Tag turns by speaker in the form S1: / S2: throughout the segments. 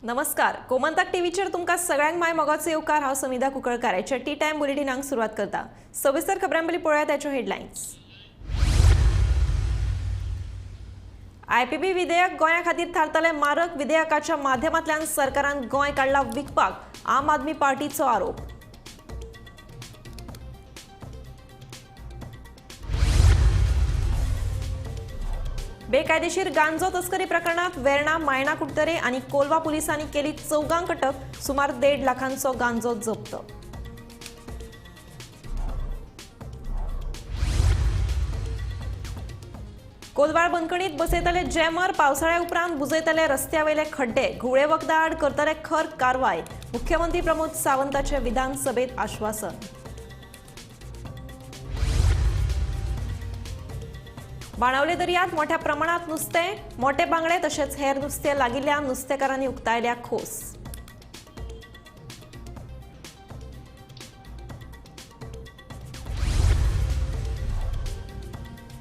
S1: नमस्कार, गोमंतक टीव्हीचेर तुमकां सगळ्यांक माय मोगाचो येवकार। हांव समिधा कुंकळकार। हेच्या टी टाइम बुलेटिनाक सुरवात करता। सविस्तर खबरांपयलीं पळोवया ताच्यो हेडलायन्स। आयपीबी विधेयक गोंया खातीर थारतले मारक। विधेयकाच्या माध्यमांतल्यान सरकारान गोंय काडला विकपाक, आम आदमी पार्टीचो आरोप। बेकायदेशीर गांजो तस्करी प्रकरणात वेर्णा मायणा कुडतरे आनी कोलवा पुलिसांनी केली 14 अटक। सुमार 1.5 लाखांचो गांजो जप्त। कोलवाळ बंदखणीत बसयतले जॅमर। पावसाळ्या उपरांत बुजयतले रस्त्यावयले खड्डे। घुवळे वखदा आड करतले खर कारवाय। मुख्यमंत्री प्रमोद सावंताचे विधानसभेत आश्वासन। बाणावले दर्यांत मोठ्या प्रमाणात नुस्तें। मोठे बांगडे तशेंच हेर नुस्तें लागिल्ल्यान नुस्तेकारांनी उक्तायल्या खोस।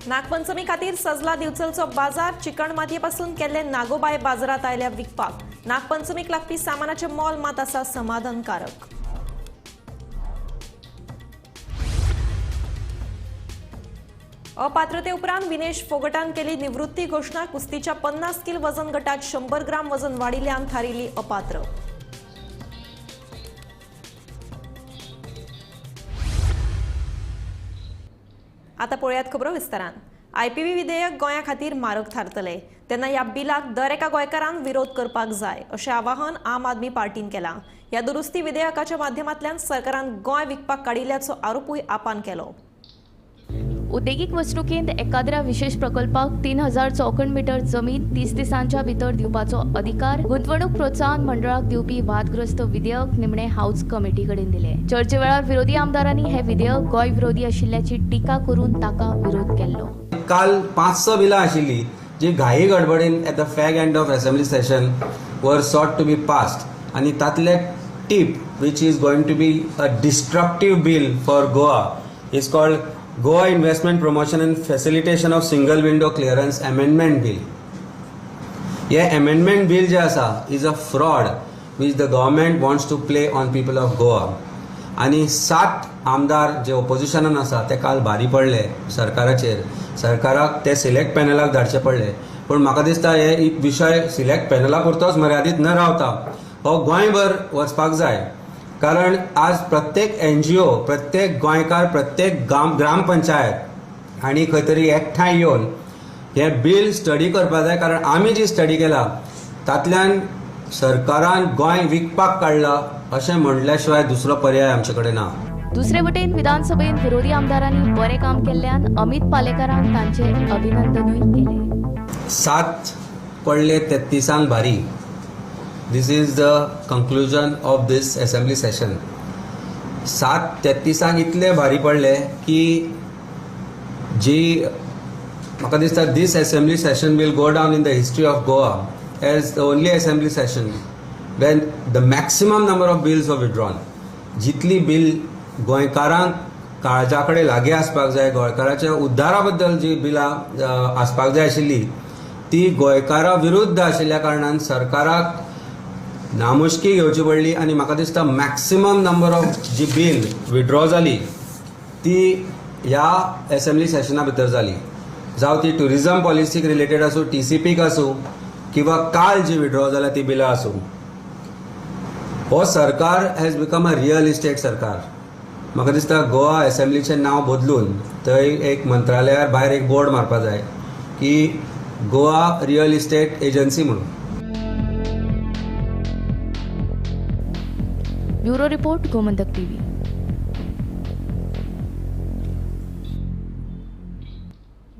S1: नागपंचमी खातीर सजला दिवचलचो बाजार। चिकण मातयेपासून केल्ले नागोबाय बाजारात आयल्या विकपाक। नागपंचमीक लागपी सामानाचें मोल मात आसा समाधानकारक। अपात्रते उपरांत विनेश फोगटान केली निवृत्ती घोषणा। कुस्तीच्या 50 किल वजन गटात 100 ग्राम वजन वाडिल्ल्यान थारिल्ली अपात्र। आता पळयात खबरो विस्तारान। आयपीबी विधेयक गोंया खातीर मारक थारतले, तेन्ना ह्या बिलाक दर एका गोंयकारान विरोध करपाक जाय अशें आवाहन आम आदमी पार्टीन केलां। ह्या दुरुस्ती विधेयकाच्या माध्यमांतल्यान सरकारान गोंय विकपाक काडिल्ल्याचो आरोपूय आपान केलो।
S2: उद्देगीक वचणुकेंत एकाद्रा विशेष प्रकल्पाक 3000 चौखण मीटर जमीन 30 दिसांच्या भितर दिवपाचो अधिकार गुंतवणूक प्रोत्साहन मंडळाक दिवपी वादग्रस्त विधेयक निमणे हाऊस कमिटी कडेन दिले। चर्चे वेळार विरोधी आमदारांनी हे विधेयक गोंय विरोधी आशिल्ल्याची टिका करून ताका विरोध केल्लो।
S3: काल 500 बिलां आशिल्ली जी घाई गडबडीन at the fag end of assembly session वर सॉट टू बी पास्ड आनी तातले टीप which is going to be a destructive bill for Goa is called Goa Investment Promotion and Facilitation of Single Window Clearance Amendment Bill. ये amendment bill जे आसा is a fraud which the government wants to play on people of Goa. आणि 7 आमदार जे ओपोजिशनान आसा ते काल भारी पडले सरकाराचेर। सरकाराक ते सिलेक्ट पॅनलाक धाडचे पडले, पण म्हाका दिसता हे विशय सिलेक्ट पॅनला पुरतोच मर्यादित न रावता हो गोंयभर वचपाक जाय। कारण आज प्रत्येक NGO, प्रत्येक गोंयकार, प्रत्येक ग्रामपंचायत आणि खंय तरी एकठांय येवन हे बिल स्टडी करपाक जाय। कारण आमी जी स्टडी केला तातल्यान सरकारान गोंय विकपाक काडला अशें म्हटल्या शिवाय दुसरो पर्याय आमचे कडेन ना।
S2: दुसरे वटेन विधानसभेत विरोधी आमदारांनी बरे काम केल्ल्यान अमित पालेकरान तांचे अभिनंदनूय केले।
S3: 7 पडले 33 भारी। This is the conclusion of this assembly session. 7-33 इतले भारी पडले की जी म्हाका दिसता this assembly session will go down in the history of Goa as the only assembly session when the maximum number of bills were withdrawn. जितली bill गोंयकारांक काळजा कडेन लागीं आसपाक जाय, गोंयकाराच्या उद्दारा बद्दल जी बिलां आसपाक जाय आशिल्ली ती गोंयकारा विरुद्ध आशिल्ल्या कारणान सरकाराक नामुष्की घेवची पडली। आणि म्हाका दिसता maximum number of G bill withdraw जाली ती ह्या असेंब्ली सेशना भितर जाली, जावं ती टुरिझम पॉलिसीक रिलेटेड आसूं, TCPक आसूं किंवा काल जी विड्रॉ जाल्या ती बिलां आसूं। हो सरकार has become a real estate सरकार। म्हाका दिसता गोवा असेंब्लीचें नांव बदलून थंय एक मंत्रालयार भायर एक बोर्ड मारपा जाय की गोवा रियल इस्टेट एजन्सी म्हणून।
S2: Bureau report Gomantak TV.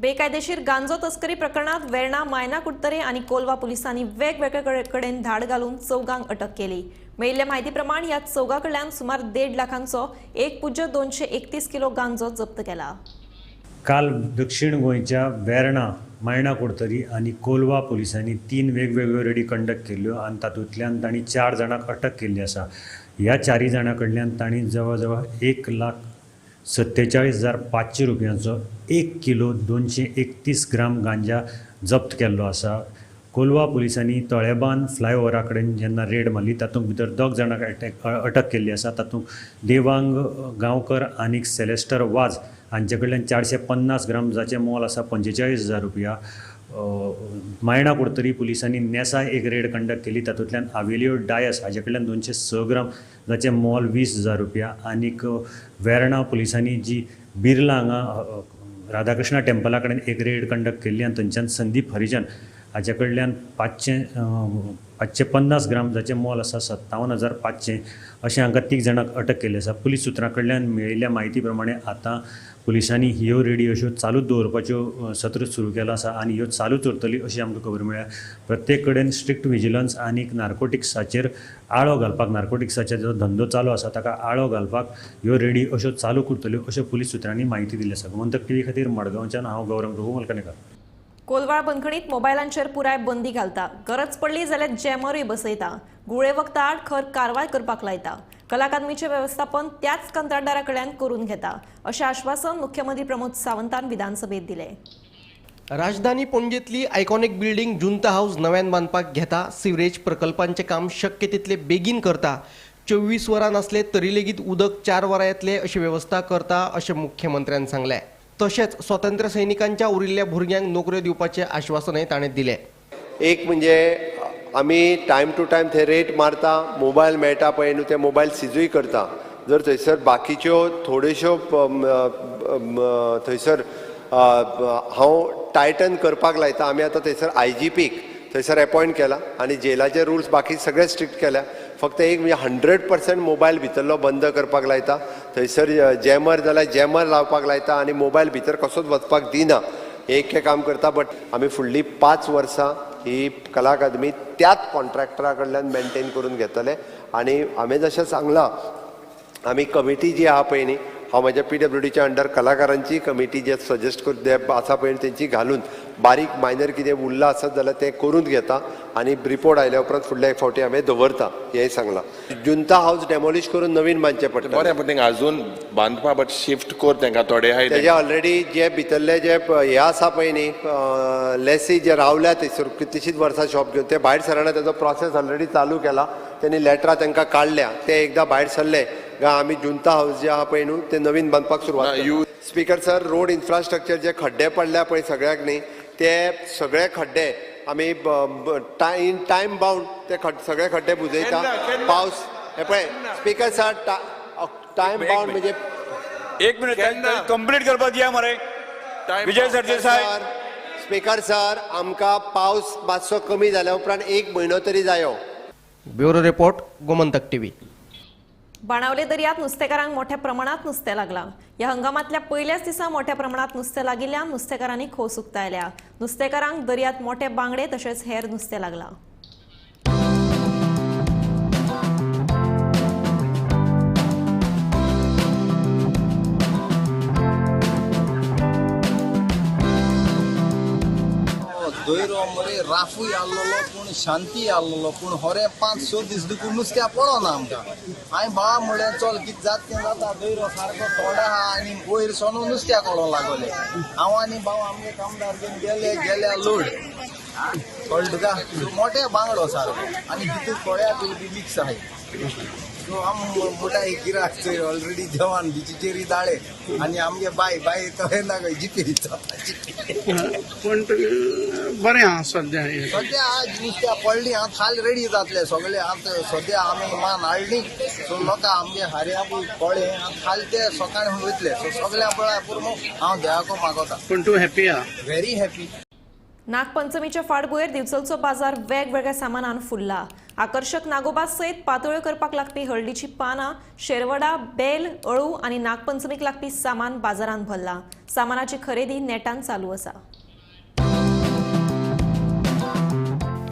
S1: बेकायदेशीर गांजो तस्करी प्रकरणात वेर्णा मायना कुडतरे आणि कोलवा पुलिसांनी वेगवेगळे कडेन धाड घालून 14 अटक केली। मेळिल्ल्या म्हायती प्रमाण ह्या 14 कडल्यान सुमार 1.5 लाखांचो 1.231 किलो गांजो जप्त केला।
S4: काल दक्षिण गोंयच्या वेर्णा मायणा कुडतरी आणि कोलवा पुलिसांनी 3 वेगवेगळ्यो रेडी कंडक्ट केल्ल्यो आणि तातूंतल्यान तांणी 4 जाणांक अटक केल्ली आसा। ह्या 4 जाणां कडल्यान तांणी जवळ जवळ 1,47,500 रुपयांचो 1 किलो 231 ग्राम गांजा जप्त केल्लो आसा। कोलवा पुलिसांनी तळेबांद फ्लायओव्हरा कडेन जेन्ना रेड मारली तातूंत भितर 2 जाणांक अटक केल्ली आसा. तातूंत देवांग गांवकर आनी सेलेस्टर वाज हांचे कडल्यान 450 ग्रामजाचें मोल आसा 45,000 रुपया. मायणा कुडतरी पुलिसांनी नेसा एक रेड कंडक्ट केली. तातूंतल्यान आवेलियो डायस हाजे कडल्यान 206 ग्राम जाचें मोल 20,000 रुपया. आनीक वेर्णा पुलिसांनी जी बिर्ला हांगा राधाकृष्णा टेम्पला कडेन एक रेड कंडक्ट केल्ली आनी थंयच्यान संदीप हरिजन हाचे कडल्यान 550 ग्राम जाचें मोल आसा 57,500 अशें हांकां 3 जाणांक अटक केल्ली आसा. पुलीस सुत्रां कडल्यान मेळिल्ल्या म्हायती प्रमाणे आतां पुलिसांनी ह्यो रेडी अश्यो चालूच दवरपाच्यो सत्र सुरू केला आसा आनी ह्यो चालूच उरतली अशी आमकां खबर मेळ्ळ्या. प्रत्येक कडेन स्ट्रिक्ट विजिलन्स आनीक नार्कोटिक्साचेर आळो घालपाक, नार्कोटिक्साचो जो धंदो चालू आसा ताका आळो घालपाक ह्यो रेडी अश्यो चालू उरतल्यो अश्यो पुलीस सुत्रांनी म्हायती दिली आसा. गोमंतक टीव्ही खातीर मडगांवच्यान हांव गौरव प्रभू मलकानेकर.
S1: कोलवाळ बंदखणीत मोबायलांचेर पुराय बंदी घालता. गरज पडली जाल्यार जॅमरूय बसयता. गुळे वखदा आड खर कारवाय करपाक लायता. कला अकादमीचें वेवस्थापन त्याच कंत्राटदारा कडल्यान करून घेता अशें आश्वासन मुख्यमंत्री प्रमोद सावंतान विधानसभेत दिलें.
S5: राजधानी पणजेंतली आयकॉनिक बिल्डींग जुंता हाऊस नव्यान बांदपाक घेता. सिवरेज प्रकल्पांचें काम शक्य तितले बेगीन करता. 24 वरां नासले तरी लेगीत उदक 4 वरां येतले अशी वेवस्था करता अशें मुख्यमंत्र्यान सांगलें. तशेंच स्वातंत्र्य सैनिकांच्या उरिल्ल्या भुरग्यांक नोकऱ्यो दिवपाचें आश्वासनय ताणें दिलें.
S6: एक म्हणजे आमी टायम टू टायम थंय रेट मारता, मोबायल मेळटा पळय न्हू ते मोबायल सिजूय करता. जर थंयसर बाकीच्यो थोड्योश्यो थंयसर हांव टायटन करपाक लायता. आमी आतां थंयसर IGPक थंयसर अपॉयंट केला आनी जेलाचे रुल्स बाकी सगळे स्ट्रिक्ट केल्या. फक्त एक म्हणजे 100% मोबायल भितरलो बंद करपाक लायता. थंयसर जॅमर जाल्यार जॅमर लावपाक लायता आनी मोबायल भितर कसोच वचपाक दिना. एक काम करता. बट आमी फुडलीं 5 वर्सां ही कला अकादमी त्याच कॉन्ट्रॅक्टरा कडल्यान मेंटेन करून घेतले. आनी हांवें जशें सांगलां आमी कमिटी जी आहा पळय न्ही, हांव म्हाज्या PWDच्या अंडर कलाकारांची कमिटी जे सजेस्ट आसा पळय तेंची घालून बारीक मायनर कितें उरलां आसत जाल्यार तें करून घेता आनी रिपोर्ट आयल्या उपरांत फुडल्या एक फावटी हांवें दवरता हेंय सांगलां. जुंता हाऊस डेमोलिश करून नवीन बांदचें पडटा.
S7: बरें पण तेंका अजून बांदपा बट शिफ्ट कोर तेंका थोडे आहाय
S6: तेजे ऑलरेडी जे भितरले जे हे आसा पळय न्ही लेसी जे रावल्या थंयसर कितलींशींच वर्सां शॉप घेवन ते भायर सरना तेजो प्रोसेस ऑलरेडी चालू केला. त्यांनी लेटरां तांकां काडल्या. ते एकदां भायर सरले गा आमी जुंता हाऊस जे आहा पळय न्हू ते नवीन बांदपाक सुरवात. स्पीकर सर, रोड इन्फ्रास्ट्रक्चर जे खड्डे पडल्या पळय सगळ्याक न्ही ते सगळे खड्डे आमी इन टायम बाउंड ते सगळे खड्डे बुजयता. पावस हे पळय स्पीकर सर टायम बाउंड म्हणजे
S8: एक मिनिट कंप्लीट करपाक दिया मरे विजय सरदेसाय.
S6: स्पीकर सर आमकां पावस मातसो कमी जाल्या उपरांत 1 म्हयनो तरी जायो.
S5: Bureau report Gomantak TV.
S1: Benaulim दर्यांत नुस्तेकारांक मोठ्या प्रमाणात नुस्तें लागलां. ह्या हंगामांतल्या पयल्याच दिसा मोठ्या प्रमाणात नुस्तें लागिल्ल्यान नुस्तेकारांनी खोस उक्तायल्या. नुस्तेकारांक दर्यांत मोठे बांगडे तशेंच हेर नुस्तें लागलां.
S9: दोयरो मरे राफूय आल्लो पूण शांती आल्लो पूण होरे 5-6 दीस देखून नुस्त्या पडोना आमकां. हांवें बाळा म्हळ्यार चल कितें जाता तें जाता. दोयरो सारको तोंडा आहा आनी वयर सोनो नुस्त्या कळो लागले. हांव आनी भाव आमगे कामदार घेवन गेल्या लोड कळ्ळें तुका. मोठे बांगडो सारको आनी भितर कोळ्या बी मिक्स आहाय. सो आम मोठा एक गिराक ऑलरेडी जेवण बिचीचेरी दाळे आनी आमगे बाय कळ्ळें ना खंय जिपे
S10: पण बरें आहा सध्या
S9: आज नुस्त्या पडली. हांव थाल रेडी जातले सगळे. आतां सद्या आमी मान हाडली सो लोकां आमगे हार्या बी कळे थाल ते सकाळी वयतले. सो सगळ्या पळय पुरो हांव देवाको मागोता.
S10: पण तूं हॅपी आहा?
S9: Very happy.
S1: नागपंचमीच्या फाटभुंयेर दिवचलचो बाजार वेगवेगळ्या सामानान फुल्ला. आकर्षक नागोबा सयत पातोळ्यो करपाक लागपी हळदीची पानां, शेरवडा, बेल, अळू आनी नागपंचमीक लागपी सामान बाजारांत भरला. सामानाची खरेदी नेटान चालू आसा.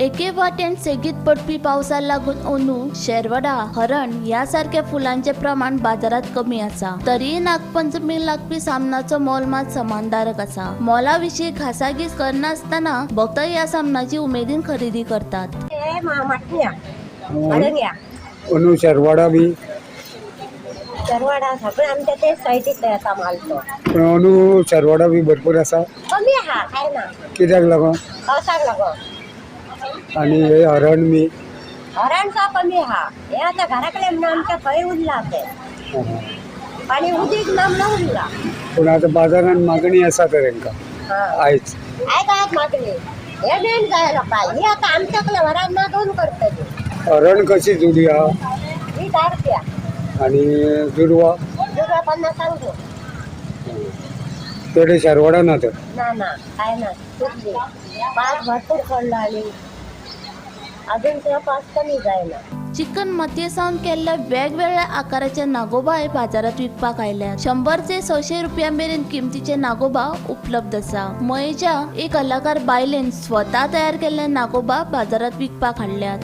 S2: एके वाटेन सेगीत पडपी पावसाक लागून अंदू, शेरवडा, हरण ह्या सारख्या फुलांचे प्रमाण बाजारात कमी आसा. तरी नागपंचमीक लागपी सामनाचो मोल मात समानदारक आसा. मोला विशीं घासाघीस करनासतना भक्त ह्या सामनाची उमेदीन खरेदी करतात.
S11: शेरवाडा बी
S12: शेरवाडा सगळे आमच्या ते सायटीक येता माल तो.
S11: अंदू शेरवाडा बी भरपूर आसा.
S12: कमी आहा काय ना.
S11: कित्याक लागून?
S12: पावसाक लागून.
S11: आणि हे हरण बी
S12: हरणचा कमी हा हे आता घराकडे म्हणून आमच्या थंय उरला ते आणि उदीक नामना उरला
S11: पूण आतां बाजारात मागणी आसा तर तांकां आयज
S12: काय मागणी हे मेन जाय लोकांक ही आता आमच्याकडे वरान ना दोन करतली
S11: हरण कशी जुडी आहा
S12: ही 10 रुपया
S11: आणि दुर्वा
S12: 50 सांगतो
S11: तेडे शेरवाडा ना तर
S12: ना काय ना कुठली पाच भरपूर पडला आणि अजून तुला पाच कमी जायना
S13: चिकन मतयेसावन केल्ले वेगवेगळ्या आकाराचे नागोबा हे बाजारात विकपाक आयल्यात 100 ते 600 रुपया मेरेन किमतीचे नागोबा उपलब्ध आसा मयेच्या एक कलाकार बायलेन स्वता तयार केल्ले नागोबा बाजारात विकपाक हाडल्यात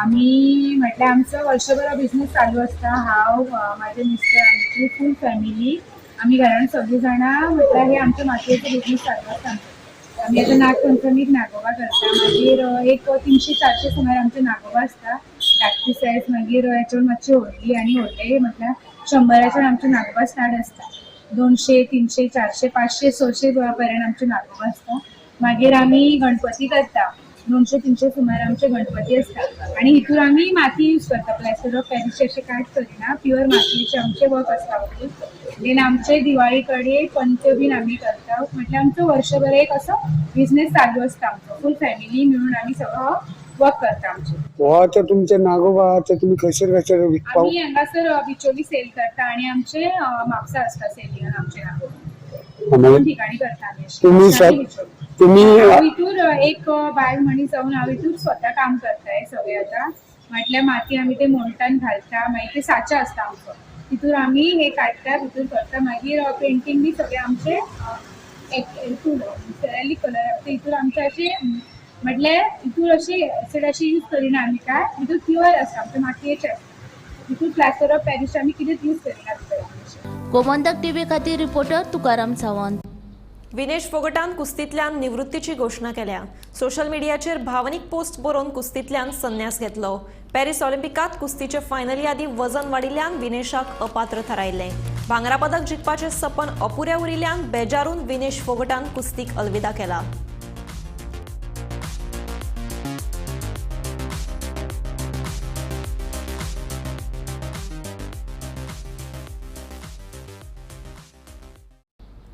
S14: आम्ही म्हटलं आमचं वर्षभर बिझनेस चालू असता हांव माझे मिस्टर आमची फूल फॅमिली आम्ही घरान सगळी जाणां म्हटल्यार हे आमच्या मातयेचो बिझनेस चालू आसता आम्ही आता नागपंचमीक नागोबा करता मागीर एक 300-400 सुमार आमचे नागोबा आसता धाकटी सायज मागीर हेचेर मातशी व्हडली आनी व्हडले म्हटल्यार 100च्यान आमचे नागोबा स्टार्ट आसता 200, 300, 400, 500, 600 पर्यंत आमचे नागोबा आसता मागीर आमी गणपती करता 200-300 सुमार आमचे गणपती आसता आनी हितून आमी माती यूज करता प्लॅस्टर ऑफ पॅरिसचे अशें कांयच करिना प्युअर मातयेचे आमचे वर्क आसता देन आमचे दिवाळी कडेन पंच बीन आमी करता म्हटल्यार आमचो वर्षभर एक असो बिझनेस चालू आसता आमचो फूल फॅमिली मेळून आमी सगळो वर्क करता आमचे
S11: हो आतां तुमचे नागोबा आतां तुमी खंयसर विकपाक
S14: आमी हांगासर बिचोली सेल करता आनी आमचे म्हापसा आसता सेलियन आमचे नागोबा दोन ठिकाणी करता आमी
S11: तुम्ही
S14: हितूर एक बायल मनीस जावन हांव हितूर स्वता काम करता हे सगळे आता म्हटल्यार माती आमी ते मोल्टान घालता मागीर ते साचा आसता आमचो तितूर आमी हे काडटा भितर करता मागीर पेंटींग बी सगळे आमचे सेरालीक कलर आसता हितूर आमचे अशे म्हटल्यार हितूर अशे एसिड अशे यूज करिना आमी काय हितूर प्युअर आसता आमचे मातयेचे हितूर प्लास्टर ऑफ पॅरिस आमी कितेंच यूज करिना
S13: गोमंतक टीव्ही खातीर रिपोर्टर तुकाराम सावंत
S1: विनेश फोगटान कुस्तींतल्यान निवृत्तीची घोशणा केल्या सोशल मिडियाचेर भावनीक पोस्ट बरोवन कुस्तींतल्यान संन्यास घेतलो पॅरीस ऑलिंपिकात कुस्तीचे फायनली आदी वजन वाडिल्ल्यान विनेशाक अपात्र थारायल्लें भांगरा पदक जिखपाचें सपन अपुरें उरिल्ल्यान बेजारून विनेश फोगटान कुस्तीक अलविदा केला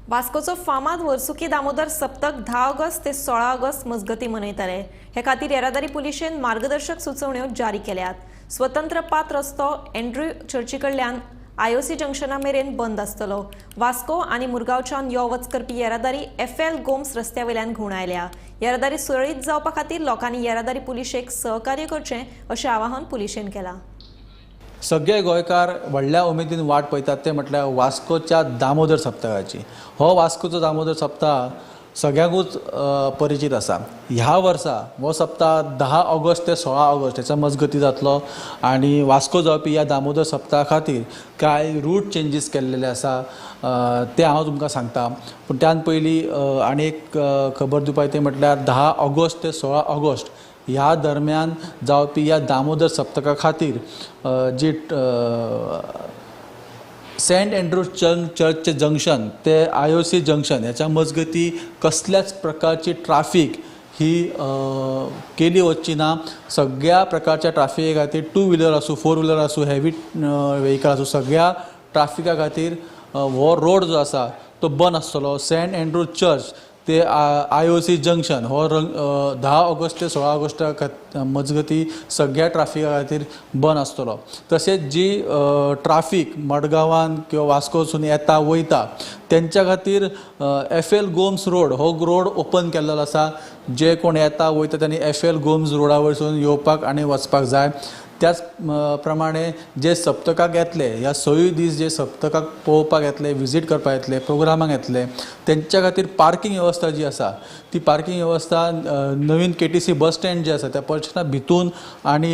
S1: वास्कोचो फामाद वर्सुकी दामोदर सप्तक 10 ऑगस्ट ते 16 ऑगस्ट मजगती मनयतले हे खातीर येरादारी पुलिशेन मार्गदर्शक सुचोवण्यो जारी केल्यात स्वतंत्र पात रस्तो एंड्रू चर्ची कडल्यान आयओसी जंक्शना मेरेन बंद आसतलो वास्को आनी मुरगांवच्यान यो वच करपी येरादारी FL गोम्स रस्त्यावयल्यान घुंवडायल्या येरादारी सुरळीत जावपा खातीर लोकांनी येरादारी पुलिशेक सहकार्य करचें अशें आवाहन पुलिशेन केलां
S15: सगळे गोंयकार व्हडल्या उमेदीन वाट पळयतात ते म्हटल्यार वास्कोच्या दामोदर सप्तकाची हो वास्कोचो दामोदर सप्ताक सगळ्यांकूच परिचीत आसा ह्या वर्सा हो सप्ताक 10 ऑगस्ट ते 16 ऑगस्ट हेचो मजगती जातलो आनी वास्को जावपी ह्या दामोदर सप्तका खातीर कांय रूट चेंजीस केल्लेले आसा ते हांव तुमकां सांगता पूण त्यान पयलीं आनी एक खबर दिवपाक ते म्हटल्यार 10 ऑगस्ट ते 16 ऑगस्ट ह्या दरम्यान जावपी ह्या दामोदर सप्तका खातीर जी सेंट एंड्रूज चर्चचे जंक्शन ते IOC जंक्शन ह्याच्या मजगती कसल्याच प्रकारची ट्राफीक ही केली वचची ना सगळ्या प्रकारच्या ट्राफिके खातीर 2 व्हिलर आसूं 4 व्हिलर आसूं हेवी व्हेकल आसूं सगळ्या ट्राफिका खातीर हो रोड जो आसा तो बंद आसतलो सेंट एंड्रूज चर्च ते IOC जंक्शन हो 10 ऑगस्ट ते 16 ऑगस्ट मजगती सगळ्या ट्राफिका खातीर बंद आसतलो तशेंच जी ट्राफीक मडगांवान किंवा वास्कोसून येता वयता तेंच्या खातीर FL गोम्स रोड हो रोड ओपन केल्लो आसा जे कोण येता वयता त्यांनी FL गोम्स रोडा वयरसून येवपाक आनी वचपाक जाय त्याच प्रमाणे जे सप्तकाक येतले ह्या 6 दीस जे सप्तकाक पळोवपाक येतले विजीट करपाक येतले प्रोग्रामाक येतले तेंच्या खातीर पार्किंग वेवस्था जी आसा ती पार्किंग वेवस्था नवीन KTC बस स्टँड जे आसा त्या परिसरा भितून आनी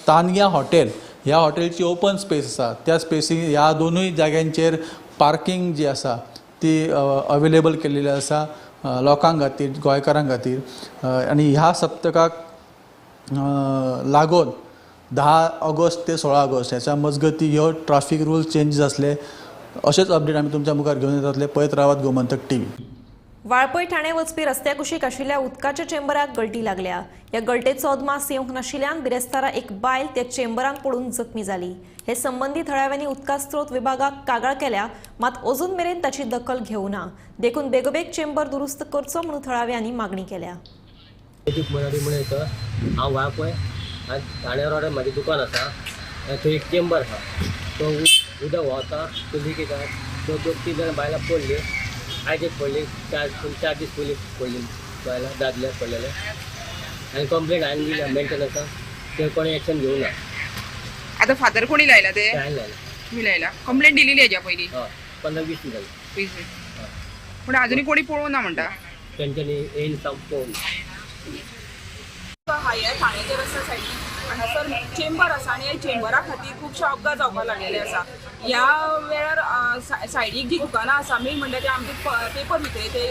S15: तानया हॉटेल ह्या हॉटेलची ओपन स्पेस आसा त्या स्पेसीक ह्या दोनूय जाग्यांचेर पार्किंग जी आसा ती अवेलेबल केल्लेली आसा लोकांक खातीर गोंयकारांक खातीर आनी ह्या सप्तकाक लागून 10 ऑगस्ट ते 16 ऑगस्ट ह्याच्या मजगती ह्यो ट्राफीक रूल चेंजीस आसले अशेंच अपडेट आमी तुमच्या मुखार घेवन येतातले पळयत रावात गोमंतक TV
S1: वाळपय ठाणे वचपी रस्त्या कुशीक आशिल्ल्या उदकाच्या चेंबराक गळटी लागल्या. या गळटेचो अदमास येवंक नाशिल्ल्यान बिरेस्तारा एक बायल त्या चेंबरान पडून जखमी जाली. हे संबंधी थळाव्यांनी उदका स्त्रोत विभागाक कागाळ केल्या, मात अजून मेरेन ताची दखल घेवना. देखून बेगोबेग चेंबर दुरुस्त करचो म्हणून थळाव्यांनी मागणी केल्या.
S16: हांव वाळपय ठाणे रोडार म्हाजें दुकान आसा, थंय एक चेंबर आसा. तो उदक व्हांवता चुली कित्याक तो 2-3 जाणां बायलां पडली. आयज एक पडली, 4 दीस पयलीं पडली बायलां, दादले पडलेले. आनी कंप्लेंट हांवें दिल्या मेंटेनन्साक, ते कोणी एक्शन घेवना.
S14: आता फादर कोणी लायला ते
S16: हांवें लायला.
S14: मी लायला कंप्लेंट दिलेली हेज्या पयलीं
S16: 15-20 दीस जाली.
S14: पण अजूनही कोणी पळोवना म्हणटा.
S16: तेंच्यांनी येवन पळोवन
S14: हायर ठाण्याच्या रस्त्या सायडीन हांगासर चेंबर आसा आनी ह्या चेंबरा खातीर खुबशे अपघात जावपाक लागलेले आसा. ह्या वेळार सायडीक जी दुकानां आसा, मेन म्हणजे ते आमचे पेपर विक्रेते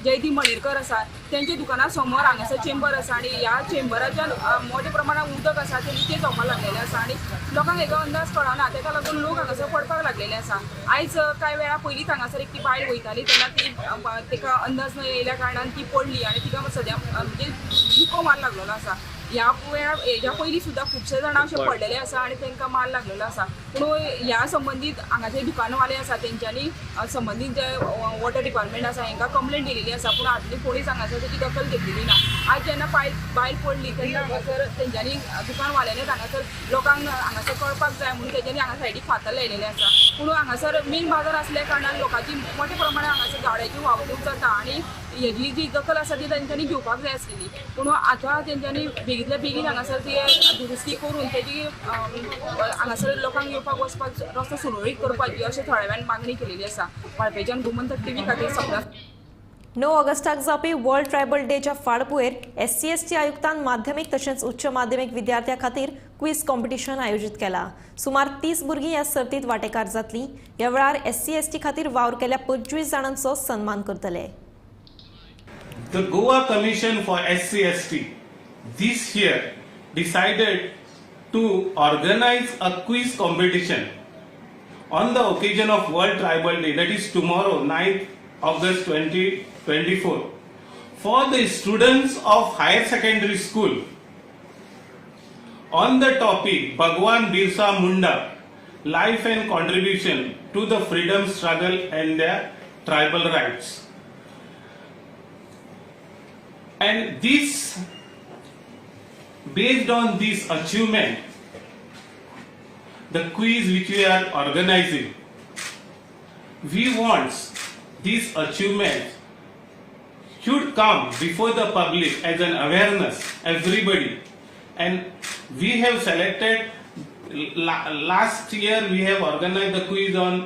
S14: जयती मणेरकर आसा, तेंच्या दुकाना समोर हांगासर चेंबर आसा आनी ह्या चेंबराच्यान मोठ्या प्रमाणात उदक आसा ते लिकेज जावपाक लागलेले आसा आनी लोकांक हेजो अंदाज कळना. ताका लागून लोक हांगासर पडपाक लागलेले आसा. आयज कांय वेळा पयलींच हांगासर एक ती बायल वयताली तेन्ना ती ताका अंदाज न येयल्या कारणान ती पडली आनी तिका सद्या म्हणजे दुखो मार लागलेलो आसा. ह्या वेळार हेज्या पयलीं सुद्दां खुबशे जाणां अशे पडलेले आसा आनी तांकां मार लागलेलो आसा. पूण ह्या संबंदीत हांगाचे दुकानवाले आसा तेंच्यांनी संबंदीत जे वॉटर डिपार्टमेंट आसा हांकां कंप्लेंट दिलेली आसा, पूण आजून कोणीच हांगासर तेची दखल घेतलेली ना. आज जेन्ना बायल पडली तेन्ना हांगासर तेंच्यांनी दुकानवाल्यांनीच हांगासर लोकांक हांगासर कळपाक जाय म्हणून तेंच्यांनी हांगा सायडीक फातर लायलेले आसा. पूण हांगासर मेन बाजार आसल्या कारणान लोकांची मोठ्या प्रमाणात हांगासर गाड्याची वाहतूक जाता आनी हेजी जी दखल आसा ती तेंच्यांनी घेवपाक जाय आसलेली. पूण आतां तेंच्यांनी बेगींतल्या बेगीन हांगासर ती दुरुस्ती करून तेजी हांगासर लोकांक येवपाक वचपाक रस्तो सुरळीत करपाची अशें थळाव्यान मागणी केलेली आसा. वाळपेच्यान गोमंतक टीव्ही खातीर सगळ्या
S1: 9 ऑगस्टाक जावपी वर्ल्ड ट्रायबल डेच्या फाटभुंयेर SC/ST आयुक्तान माध्यमीक तशेंच उच्च माध्यमीक विद्यार्थ्यां खातीर क्विज कॉम्पिटिशन आयोजीत केला. सुमार 30 भुरगीं ह्या सर्तींत वांटेकार जातलीं. ह्या वेळार SC/ST खातीर वावर केल्या 25 जाणांचो सन्मान करतले.
S17: The Goa Commission for SC/ST this year decided to organize a quiz competition on the occasion of World Tribal Day, that is tomorrow, 9th August 2024, for the students of higher secondary school on the topic Bhagwan Birsa Munda, life and contribution to the freedom struggle and their tribal rights. And this, based on this achievement, the quiz which we are organizing, we want these achievements should come before the public as an awareness, everybody. And we have selected, last year we have organized the quiz on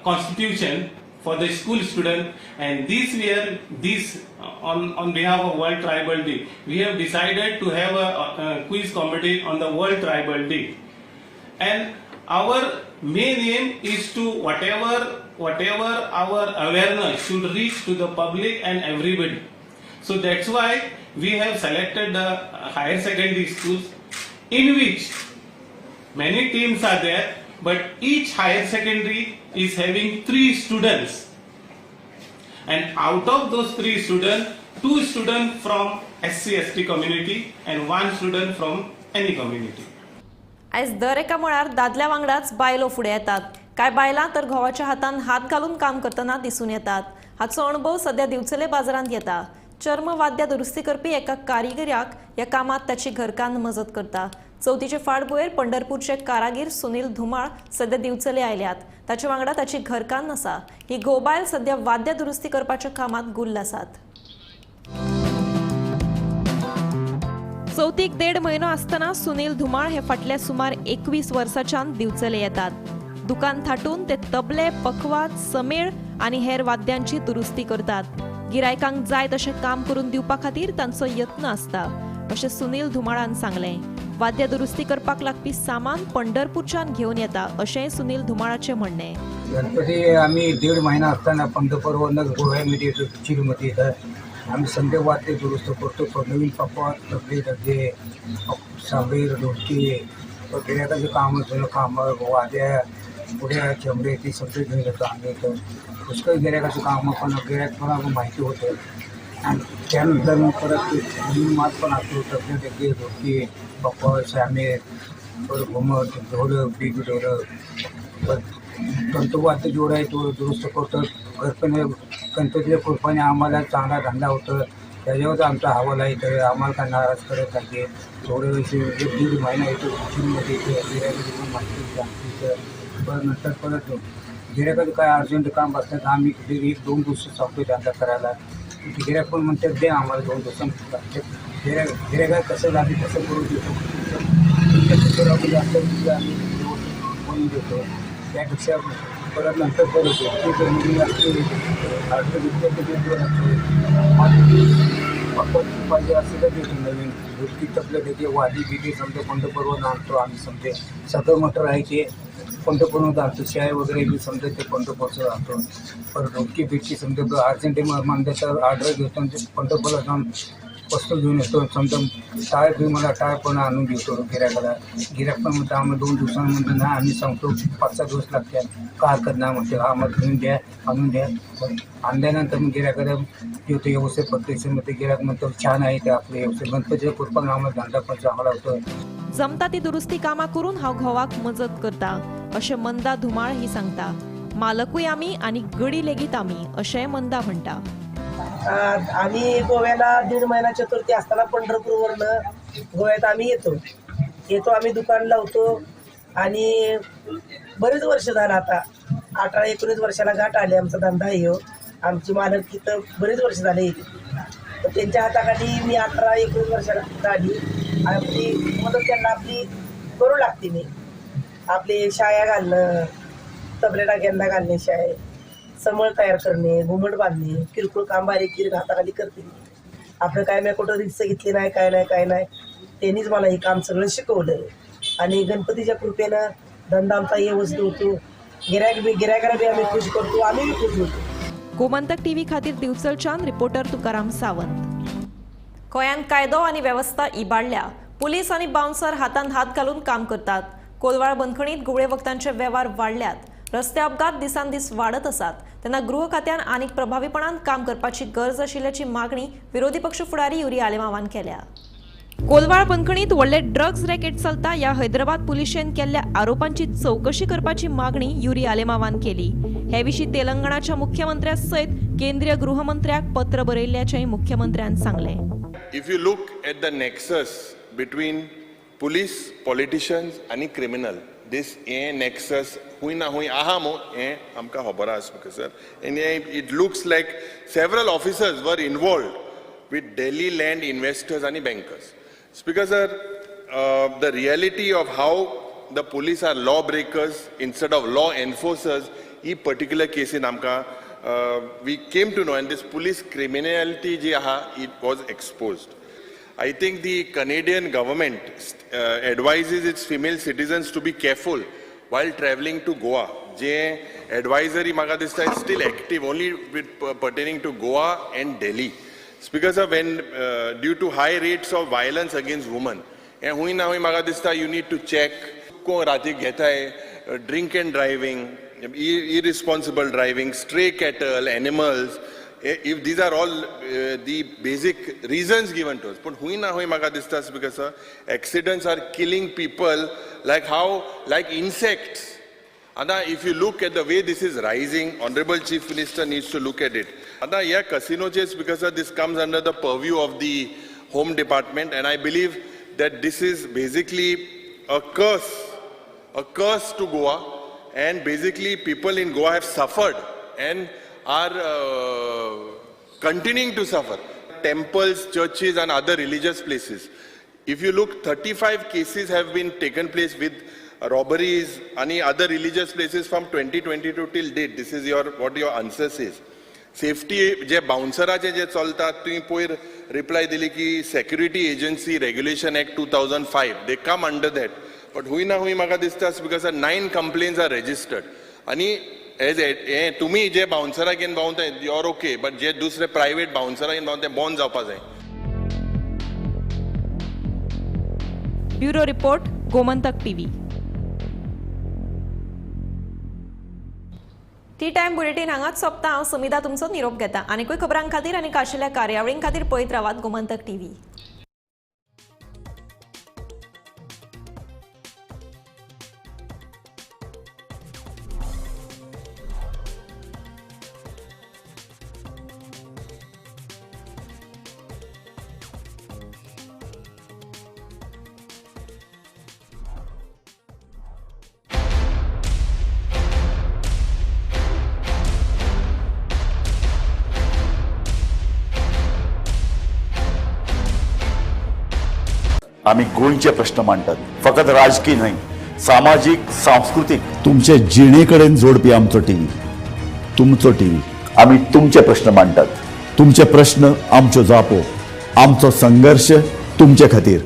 S17: Constitution for the school student, and this year, on behalf of World Tribal Day, we have decided to have a quiz competition on the World Tribal Day. And our main aim is to whatever our awareness should reach to the public and everybody. So that's why we have selected the higher secondary schools, in which many teams are there, but each higher secondary is having 3 students, and out of those 3 students, 2 students from SC/ST community and 1 student from any community.
S1: आयज दर एका मळार दादल्या वांगडाच बायलो फुडें येतात. कांय बायलां तर घोवाच्या हातान हात घालून काम करतना दिसून येतात. हाचो अणभव सध्या दिवचले बाजारांत येता. चर्म वाद्य दुरुस्ती करपी एका कारिगराक ह्या कामात ताची घरकान्न मजत करता. चवथीचे फाटभुंयेर पंढरपूरचे कारागीर सुनील धुमाळ सध्या दिवचले आयल्यात. ताचे वांगडा ताची घरकान्न आसा. ही घोव सध्या वाद्य दुरुस्ती करपाच्या कामात गुल्ल आसात. चवथीक 1.5 म्हयनो आसतना सुनील धुमाळ हे फाटल्या सुमार 21 वर्सांच्यान दिवचले येतात. दुकान थाटून ते तबले, पखवाज, समेळ आनी हेर वाद्यांची दुरुस्ती करतात. गिरायकांक जाय तशें काम करून दिवपा खातीर तांचो यत्न आसता, अशें सुनील धुमाळान सांगलें. वाद्य दुरुस्ती करपाक लागपी सामान पंढरपूरच्यान घेवन येता, अशेंय सुनील धुमाळाचें म्हणणें.
S11: गणपती आम्ही 1.5 महिना असताना पंढरपूरवरनं गोव्यामध्ये येतो, चिलीमध्ये येतं. आम्ही संडे वाद्य दुरुस्त करतो. नवीन पप्पा, तबले, डगे, साबीर, ढोलकी, गिरायकाचं काम वाद्य, पुढे चमडे ते सगळे घेऊन येतो आम्ही. पुष्कळ गिऱ्हाईकाचं काम पण गिऱ्हाईक माहिती होतं आणि त्यानंतर मग परत मात पण असतो तबले धोती पप्पा शामे परत घुमट ढोलक बीग ढोलक तंतुवाद्य जोड आहे तो दुरुस्त करतो. गणपतीच्या कृपाने आम्हाला चांगला धंदा होतो. त्याच्यावर आमचा हवाला आहे तर आम्हाला काय नाराज करत नाही. थोडं 1-1.5 महिना येतो मध्ये गिऱ्हाईकाची माहिती आमची परत नंतर परत गिऱ्हाईकाचं काय अर्जंट काम असतं तर आम्ही 1-2 दिवस सांगतो धंदा करायला. गिऱ्हाईक पण म्हणतात दे आम्हाला 2 दिवसांत गिऱ्हाईक कसं लागेल तसं करून देतो. आम्ही म्हणून देतो त्यापेक्षा परत नंतर परत पाहिजे असेल तर देतो नवीन धुतकी तपलं त्याचे वादी बिदी समजा पंढरपूरवर आणतो आम्ही समजे सगळं मटर आहे ते पंढरपूरवर आणतो. शाय वगैरे बी समजा ते पंढरपूरचं आणतो. परत धुतकी बिटकी समजा अर्जंट मानल्याचं ऑर्डर घेतो ते पंढरपूरला जाऊन वस्तू घेऊन येतो. समजा टाळ बी मला टाळ पण आणून देतो गिऱ्हाईकाला. गिऱ्हाईक पण म्हणतो आम्हाला 2 दिवसांमध्ये ना आम्ही सांगतो 5-6 दिवस लागतात का हरकत नाही म्हणते आम्हाला घेऊन द्या आणून द्या. आणल्यानंतर मग गिऱ्हाईकाला देतो व्यवस्थित पद्धतीमध्ये. गिऱ्हाईक म्हणतो छान आहे ते आपले व्यवस्थित गणपतीच्या कृपाने आम्हाला धंदा पण चांगला होतो.
S1: जमता ती दुरुस्ती कामां करून हांव घोवाक मजत करता अशें मंदा धुमाळ ही सांगता. मालकूय आमी आनी गडी लेगीत आमी अशें मंदा म्हणटा.
S18: आम्ही गोव्याला 1.5 महिना चतुर्थी असताना पंढरपूरवरनं गोव्यात आम्ही येतो आम्ही दुकान लावतो आणि बरेच वर्ष झालं आता 18-19 वर्षाला गाठ आली. आमचा धंदा आहे आमची मालक तिथं बरेच वर्ष झाले तर त्यांच्या हाताखाली मी 18-19 वर्षाला आली. आपली मदत त्यांना आपली करू लागते. मी आपले शाया घालणं तबले टाक्यांना घालणे शाळे समळ तयार करणे घुमट बांधणे किरकोळ काम बारीक किरक हाताखाली करते. आपलं काय मी कुठं रिक्स घेतली नाही काय नाही त्यांनीच मला हे काम सगळं शिकवलं आणि गणपतीच्या कृपेनं धंदा आमचा व्यवस्थित होतो. गिऱ्हाईकाला बी आम्ही खुश करतो आम्ही बी खुश होतो.
S1: गोमंतक टीव्ही खातीर दिवचलच्यान रिपोर्टर तुकाराम सावंत. गोंयांत कायदो आनी वेवस्था इबाडल्या. पुलीस आनी बाउन्सर हातांत हात घालून काम करतात. कोलवाळ बंदखणीत गुळे वखदांचे वेव्हार वाडल्यात. रस्ते अपघात दिसान दीस वाडत आसात तेन्ना गृह खात्यान आनीक प्रभावीपणान काम करपाची गरज आशिल्ल्याची मागणी विरोधी पक्ष फुडारी युरी आलेमावान केल्या. कोलवाळ बंदखणीत व्हडले ड्रग्स रॅकेट चलता ह्या हैदराबाद पुलिशेन केल्ल्या आरोपांची चौकशी करपाची मागणी युरी आलेमावान केली. हे विशीं तेलंगणाच्या मुख्यमंत्र्या सयत केंद्रीय गृहमंत्र्याक पत्र बरयल्ल्याचेय मुख्यमंत्र्यान सांगले.
S7: If you look at the nexus between police, politicians and criminal, this nexus hui na hui aha mo amka khobara asmaka sir, and it looks like several officers were involved with Delhi land investors and bankers. Because the reality of how the police are lawbreakers instead of law enforcers, in particular case in amka we came to know, and this police criminality ji aha it was exposed. I think the Canadian government advises its female citizens to be careful while traveling to Goa. Je advisory maga dista is still active only with pertaining to Goa and Delhi. It's because of when due to high rates of violence against women. And hui na hui maga dista you need to check ko rati gheta hai drink and driving, irresponsible driving, stray cattle, animals. If these are all the basic reasons given to us, but hui na hui maga distas because accidents are killing people like insects. And if you look at the way this is rising, Honorable Chief Minister needs to look at it. And yeah, casino chase because this comes under the purview of the Home Department, and I believe that this is basically a curse to Goa, and basically people in Goa have suffered and are continuing to suffer. Temples, churches and other religious places. If you look, 35 cases have been taken place with robberies and other religious places from 2022 till date. This is what your answer says. Safety je bounceraचे जे चलतात तुम्ही पयर reply दिली की Security Agency Regulation Act 2005 they come under that, but hui na hui म्हाका दिसता because 9 complaints are registered आणि तुम्ही जे बाउन्सरा घेवन भावताय युआर ओके, बट जे दुसरे प्रायव्हेट बाउन्सरा घेवन भावताय बॉन्ड जावपा जाय.
S1: Bureau report Gomantak TV. T time bulletin हांगाच सोंपता. हांव समिता तुमचो निरोप घेता. आनीकूय खबरां खातीर आनी आशिल्ल्या कार्यावळीं खातीर पळयत रावात गोमंतक टीव्ही.
S19: आम्ही गोंयचे प्रश्न मांडटात, फकत राजकीय न्हय, सामाजीक सांस्कृतिक. तुमचे जिणेकडेन जोडपी आमचो टीव्ही, तुमचो टीव्ही. आम्ही तुमचे प्रश्न मांडटात. तुमचे प्रश्न आमच्यो जापो, आमचो संघर्श तुमचे खातीर.